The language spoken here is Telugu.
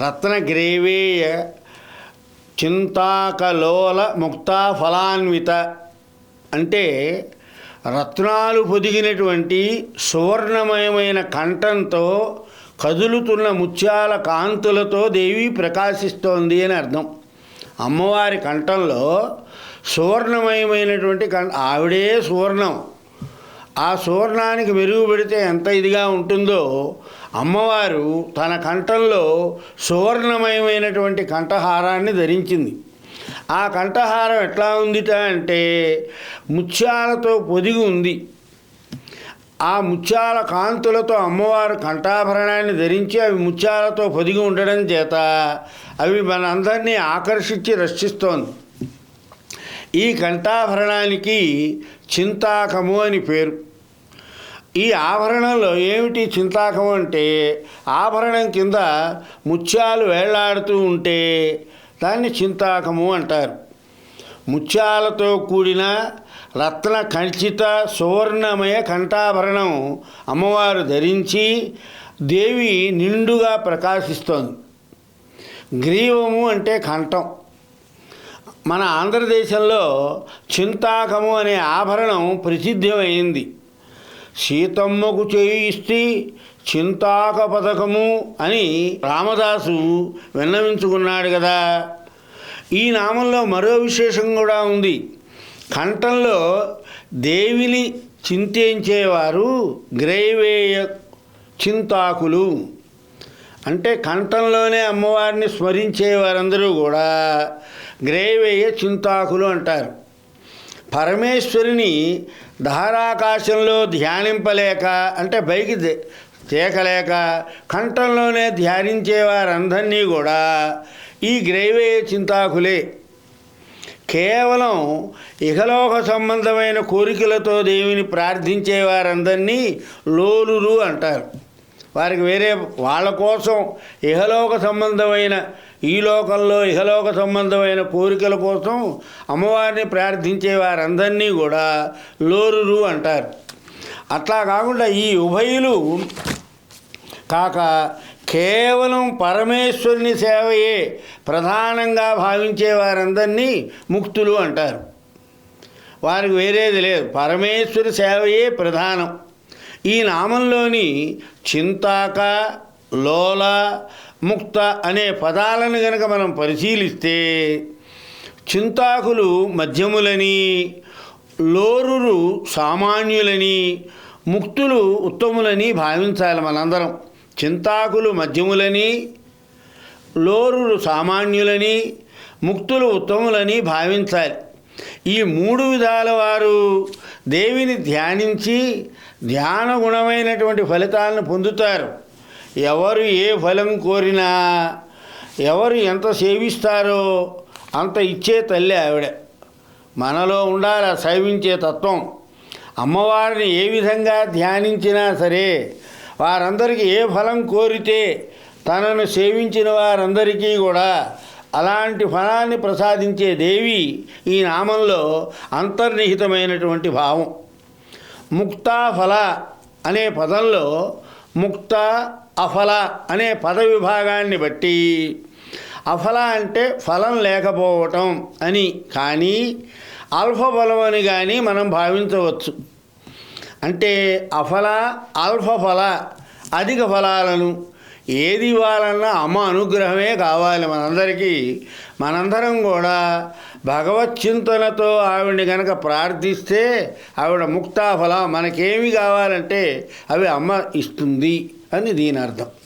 రత్నగ్రేవేయ చింతాకలోల ముక్తా ఫలాన్విత అంటే రత్నాలు పొదిగినటువంటి సువర్ణమయమైన కంఠంతో కదులుతున్న ముత్యాల కాంతులతో దేవి ప్రకాశిస్తోంది అని అర్థం. అమ్మవారి కంఠంలో సువర్ణమయమైనటువంటి ఆవిడే సువర్ణం. ఆ సువర్ణానికి మెరుగు పెడితే ఎంత ఇదిగా ఉంటుందో అమ్మవారు తన కంఠంలో సువర్ణమయమైనటువంటి కంఠహారాన్ని ధరించింది. ఆ కంఠహారం ఎట్లా ఉందిట అంటే ముత్యాలతో పొదిగి ఉంది. ఆ ముత్యాల కాంతులతో అమ్మవారు కంఠాభరణాన్ని ధరించి అవి ముత్యాలతో పొదిగి ఉండడం చేత అవి మనందరినీ ఆకర్షించి రక్షిస్తోంది. ఈ కంఠాభరణానికి చింతాకము అని పేరు. ఈ ఆభరణంలో ఏమిటి చింతాకము అంటే ఆభరణం కింద ముత్యాలు వేళ్లాడుతూ ఉంటే దాన్ని చింతాకము అంటారు. ముత్యాలతో కూడిన రత్న కంచిత సువర్ణమయ కంఠాభరణం అమ్మవారు ధరించి దేవి నిండుగా ప్రకాశిస్తోంది. గ్రీవము అంటే కంఠం. మన ఆంధ్రదేశంలో చింతాకము అనే ఆభరణం ప్రసిద్ధమైంది. సీతమ్మకు చేయిస్తే చింతాక పథకము అని రామదాసు విన్నవించుకున్నాడు కదా. ఈ నామంలో మరో విశేషం కూడా ఉంది. కంఠంలో దేవిని చింతించేవారు గ్రైవేయ చింతాకులు అంటే కంఠంలోనే అమ్మవారిని స్మరించే వారందరూ కూడా గ్రైవేయ చింతాకులు అంటారు. పరమేశ్వరిని ధారాకాశంలో ధ్యానింపలేక అంటే పైకి తేకలేక కంఠంలోనే ధ్యానించేవారందరినీ కూడా ఈ గ్రైవేయ చింతాకులే. కేవలం ఇహలోక సంబంధమైన కోరికలతో దేవిని ప్రార్థించేవారందరినీ లోలురు అంటారు. వారికి వేరే వాళ్ళ కోసం ఇహలోక సంబంధమైన ఈ లోకంలో ఇహలోక సంబంధమైన కోరికల కోసం అమ్మవారిని ప్రార్థించే వారందరినీ కూడా లోరురు అంటారు. అట్లా కాకుండా ఈ ఉభయులు కాక కేవలం పరమేశ్వరుని సేవయే ప్రధానంగా భావించే వారందరినీ ముక్తులు అంటారు. వారికి వేరేది లేదు, పరమేశ్వరి సేవయే ప్రధానం. ఈ నామంలోని చింతాక లోల ముక్త అనే పదాలను గనక మనం పరిశీలిస్తే చింతాకులు మధ్యములని, లోరురు సామాన్యులని, ముక్తులు ఉత్తములని భావించాలి మనందరం. చింతాకులు మధ్యములని, లోరురు సామాన్యులని, ముక్తులు ఉత్తములని భావించాలి. ఈ మూడు విధాల వారు దేవిని ధ్యానించి ధ్యాన గుణమైనటువంటి ఫలితాలను పొందుతారు. ఎవరు ఏ ఫలం కోరినా, ఎవరు ఎంత సేవిస్తారో అంత ఇచ్చే తల్లి ఆవిడ. మనలో ఉండాలి సేవించే తత్వం. అమ్మవారిని ఏ విధంగా ధ్యానించినా సరే వారందరికీ ఏ ఫలం కోరితే తనను సేవించిన వారందరికీ కూడా అలాంటి ఫలాన్ని ప్రసాదించే దేవి ఈ నామంలో అంతర్నిహితమైనటువంటి భావం. ముక్తా ఫల అనే పదంలో ముక్త అఫల అనే పద విభాగాన్ని బట్టి అఫల అంటే ఫలం లేకపోవటం అని కానీ అల్పఫలం అని కానీ మనం భావించవచ్చు. అంటే అఫల అల్పఫల అధిక ఫలాలను ఏది ఇవ్వాలన్నా అమ్మ అనుగ్రహమే కావాలి మనందరికీ. మనందరం కూడా భగవచ్చింతనతో ఆవిడని కనుక ప్రార్థిస్తే ఆవిడ ముక్తాఫల మనకేమి కావాలంటే అవి అమ్మ ఇస్తుంది అని దీని అర్థం.